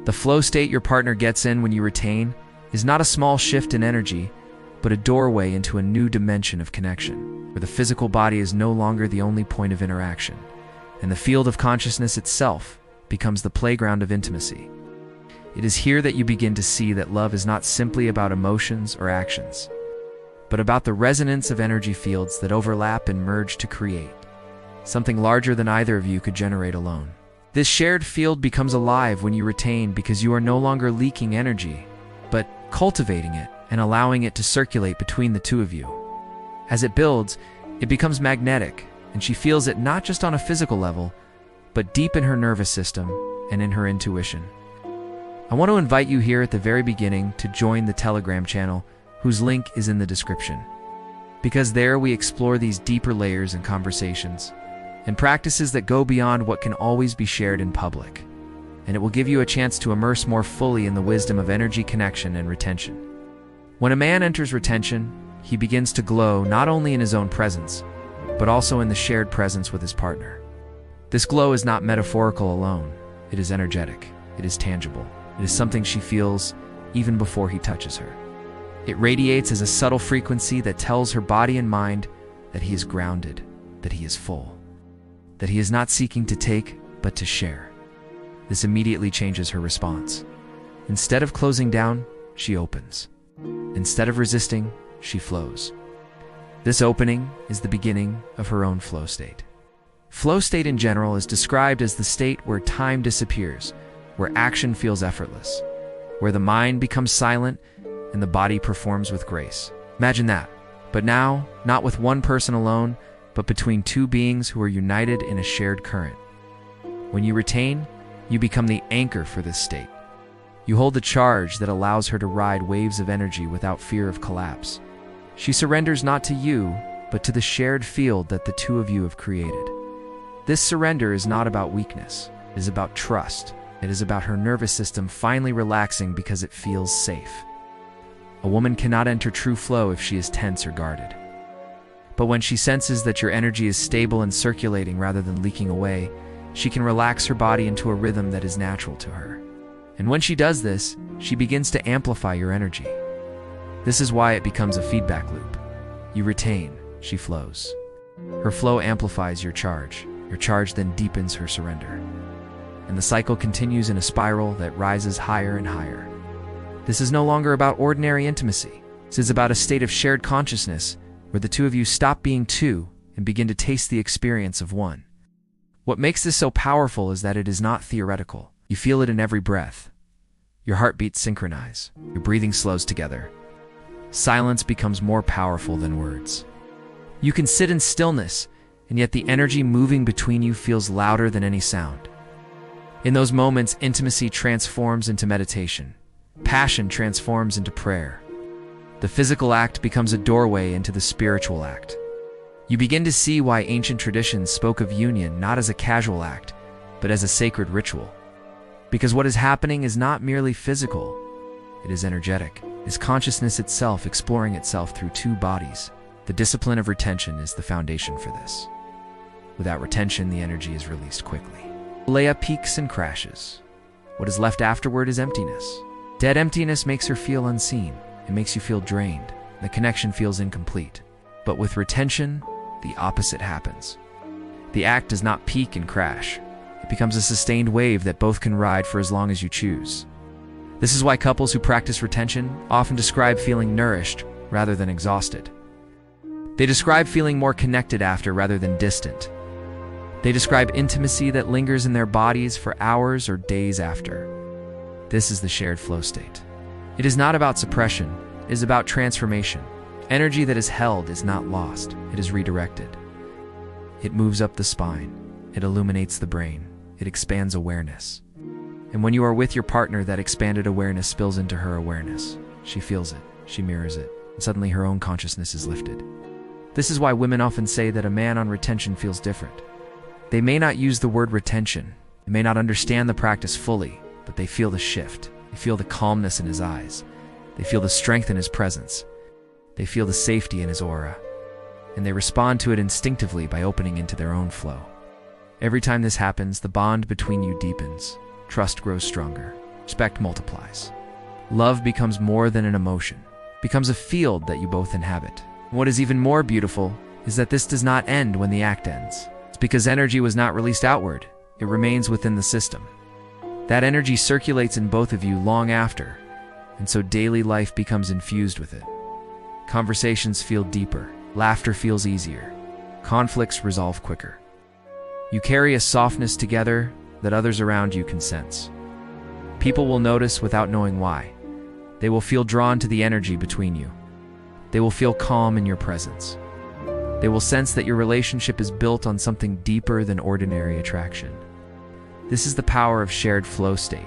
The flow state your partner gets in when you retain is not a small shift in energy, but a doorway into a new dimension of connection, where the physical body is no longer the only point of interaction, and the field of consciousness itself becomes the playground of intimacy. It is here that you begin to see that love is not simply about emotions or actions, but about the resonance of energy fields that overlap and merge to create something larger than either of you could generate alone. This shared field becomes alive when you retain because you are no longer leaking energy, but cultivating it and allowing it to circulate between the two of you. As it builds, it becomes magnetic, and she feels it not just on a physical level, but deep in her nervous system and in her intuition. I want to invite you here at the very beginning to join the Telegram channel, whose link is in the description. Because there we explore these deeper layers and conversations, and practices that go beyond what can always be shared in public. And it will give you a chance to immerse more fully in the wisdom of energy connection and retention. When a man enters retention, he begins to glow not only in his own presence, but also in the shared presence with his partner. This glow is not metaphorical alone. It is energetic. It is tangible. It is something she feels even before he touches her. It radiates as a subtle frequency that tells her body and mind that he is grounded, that he is full, that he is not seeking to take, but to share. This immediately changes her response. Instead of closing down, she opens. Instead of resisting, she flows. This opening is the beginning of her own flow state. Flow state in general is described as the state where time disappears, where action feels effortless, where the mind becomes silent and the body performs with grace. Imagine that. But now, not with one person alone, but between two beings who are united in a shared current. When you retain, you become the anchor for this state. You hold the charge that allows her to ride waves of energy without fear of collapse. She surrenders not to you, but to the shared field that the two of you have created. This surrender is not about weakness. It is about trust. It is about her nervous system finally relaxing because it feels safe. A woman cannot enter true flow if she is tense or guarded. But when she senses that your energy is stable and circulating rather than leaking away, she can relax her body into a rhythm that is natural to her. And when she does this, she begins to amplify your energy. This is why it becomes a feedback loop. You retain, she flows. Her flow amplifies your charge then deepens her surrender. And the cycle continues in a spiral that rises higher and higher. This is no longer about ordinary intimacy. This is about a state of shared consciousness where the two of you stop being two and begin to taste the experience of one. What makes this so powerful is that it is not theoretical. You feel it in every breath. Your heartbeats synchronize. Your breathing slows together. Silence becomes more powerful than words. You can sit in stillness, and yet the energy moving between you feels louder than any sound. In those moments, intimacy transforms into meditation. Passion transforms into prayer. The physical act becomes a doorway into the spiritual act. You begin to see why ancient traditions spoke of union not as a casual act, but as a sacred ritual. Because what is happening is not merely physical, it is energetic. It is consciousness itself exploring itself through two bodies. The discipline of retention is the foundation for this. Without retention, the energy is released quickly. Leia peaks and crashes. What is left afterward is emptiness. Dead emptiness makes her feel unseen. It makes you feel drained. The connection feels incomplete. But with retention, the opposite happens. The act does not peak and crash. It becomes a sustained wave that both can ride for as long as you choose. This is why couples who practice retention often describe feeling nourished rather than exhausted. They describe feeling more connected after rather than distant. They describe intimacy that lingers in their bodies for hours or days after. This is the shared flow state. It is not about suppression, it is about transformation. Energy that is held is not lost, it is redirected. It moves up the spine, it illuminates the brain, it expands awareness. And when you are with your partner, that expanded awareness spills into her awareness. She feels it, she mirrors it, and suddenly her own consciousness is lifted. This is why women often say that a man on retention feels different. They may not use the word retention, they may not understand the practice fully, but they feel the shift. They feel the calmness in his eyes. They feel the strength in his presence. They feel the safety in his aura. And they respond to it instinctively by opening into their own flow. Every time this happens, the bond between you deepens. Trust grows stronger. respect multiplies. Love becomes more than an emotion, becomes a field that you both inhabit. What is even more beautiful is that this does not end when the act ends. It's because energy was not released outward, it remains within the system. That energy circulates in both of you long after, and so daily life becomes infused with it. Conversations feel deeper, laughter feels easier, conflicts resolve quicker. You carry a softness together that others around you can sense. People will notice without knowing why. They will feel drawn to the energy between you. They will feel calm in your presence. They will sense that your relationship is built on something deeper than ordinary attraction. This is the power of shared flow state.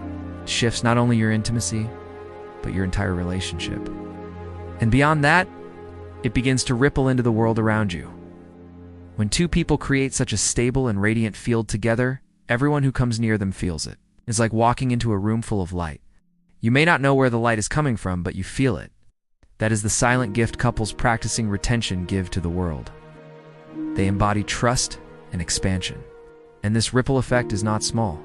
It shifts not only your intimacy, but your entire relationship. And beyond that, it begins to ripple into the world around you. When two people create such a stable and radiant field together, everyone who comes near them feels it. It's like walking into a room full of light. You may not know where the light is coming from, but you feel it. That is the silent gift couples practicing retention give to the world. They embody trust and expansion. And this ripple effect is not small.